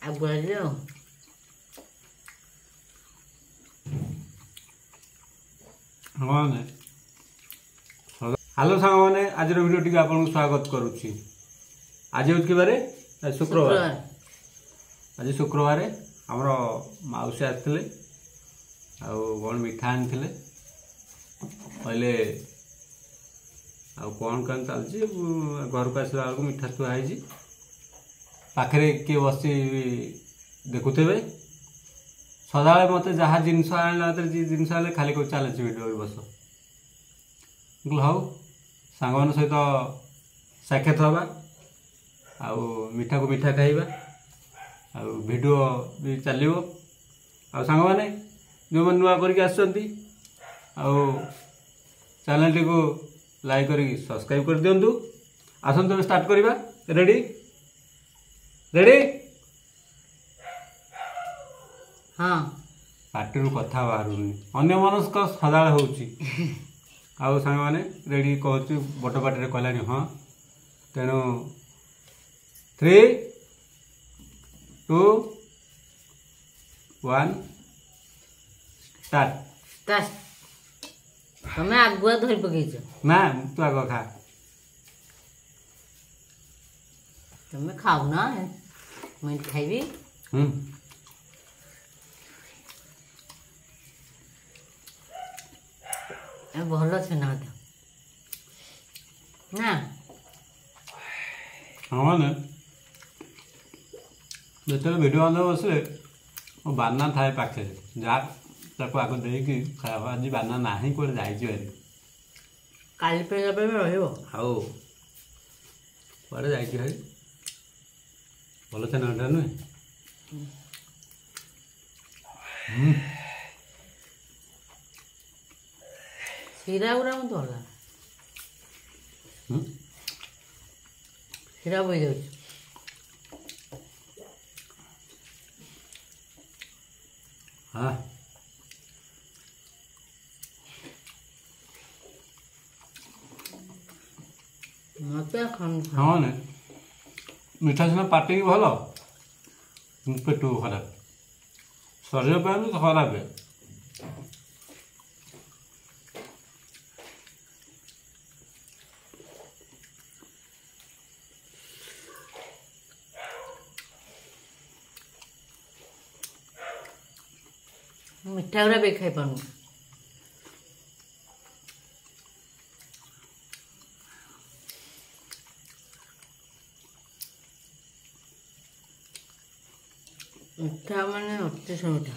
ଆଗୁଆ हाँ हेलो सांग मैंने आज वीडियो टी आपको स्वागत करुच्ची। आज हूँ कि बारे शुक्रवार। आज शुक्रवार आमर मौसी आसते कौन मिठा आनी कहले कौन कौन चलती घर को आसला बेलू मिठा थुआई पाखे किए बस देखुवे सदा मत जहाँ जिनस जिनस खाली चलती वीडियो बस हाँ सांग मान सहित साक्षात हवा आउ मिठा को मिठा खाइबा आउ वीडियो भी चलो आ सांग माने जो मन नुआ करके आसुचंती आउ चैनल टी को लाइक करी सब्सक्राइब कर दियंतु। आसंतु हम स्टार्ट करिबा। रेडी रेडी हाँ पार्टी कथा बाहरुनी अन्य मनस्क सदा होउची आउ सांग माने रेडी कहूँ बड़ पार्टी कहलानी हाँ तेणु 3 2 1 स्टार्ट। तुम्हें आगुआ धरी पकईच ना तू आग खा तुम्हें खाऊ ना मैं खाइबी। भल छेना ना हाँ मैंने जो भिड बांध बसले बाना थाए पाखे जहाँ ताको आग देकी खाया आज बाना ना कौन जाइए काली पे हाउ कड़े जाइए भल छेना नुहे हीरा गुरा मत भल हीरा बही जाऊँ हाँ मत हाँ ने मिठा सीना पार्टी की भल पेट को खराब शरीर पर भी खराब है। मिठा गुरा भी खाई पाऊँ मिठा माने अतिशय मिठा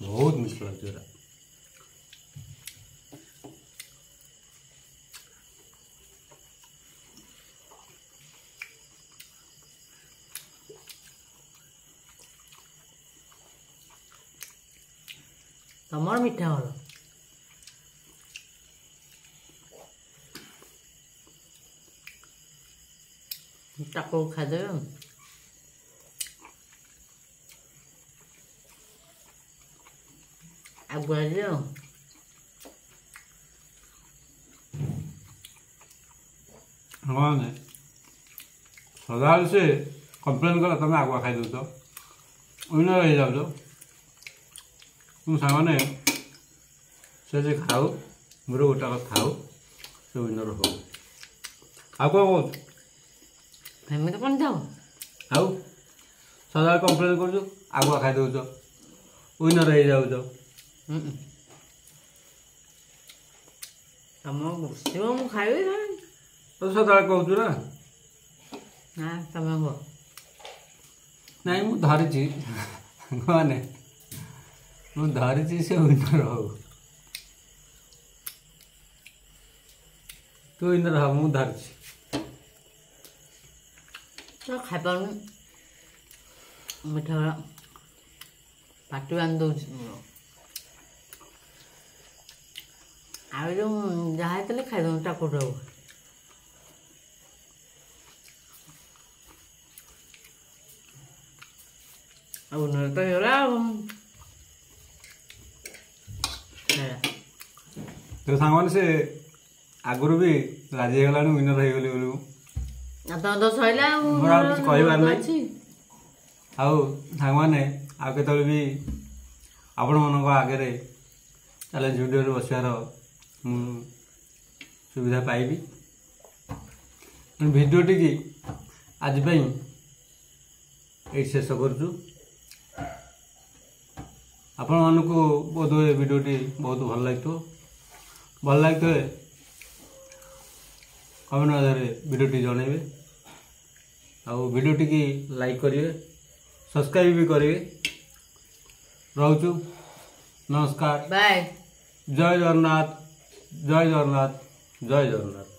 बहुत मिठा लगता है। तमर मिठा भल ताको खादे आगुआ हाँ ने सदा से कंप्लेन कला तुम आगुआ खाई दौ विनर हो जाओ तुम सामने से खाऊ मोर गोटा खाऊ से विनर हो आ कौन कहते कौन जाओ आउ सदा कंप्लेन कर आगुआ खाई दौ विनर हो जाऊ तुम बसो मु खाइबी तो सदा कहूँ ना तुम हो नाई मु धरी माने मु धरी से विनर हो तू विनर हो मु धरी तो खाई पाऊँ मिठा पाटी बांध दौ जो जहाँ खाई दो टाकुट तो तो सांग से आगुरी भी राजी होगा विनर हो गली तो सैला कह आउ सांग मैंने आउ केतବେଳେ भी आपण मान आगे चैलेंज वीडियो बसार सुविधा पाइबी भिडियोटी की आज ये शेष करुचु आपण मानक बोध हुए भिडियोटी बहुत भल लगे कमेंट आधार भिडियोटी जनइबे आउ भिडियोटी की लाइक करेंगे सब्सक्राइब भी करेंगे रोचु नमस्कार बाय जय जगन्नाथ जय जगन्नाथ जय जगन्नाथ।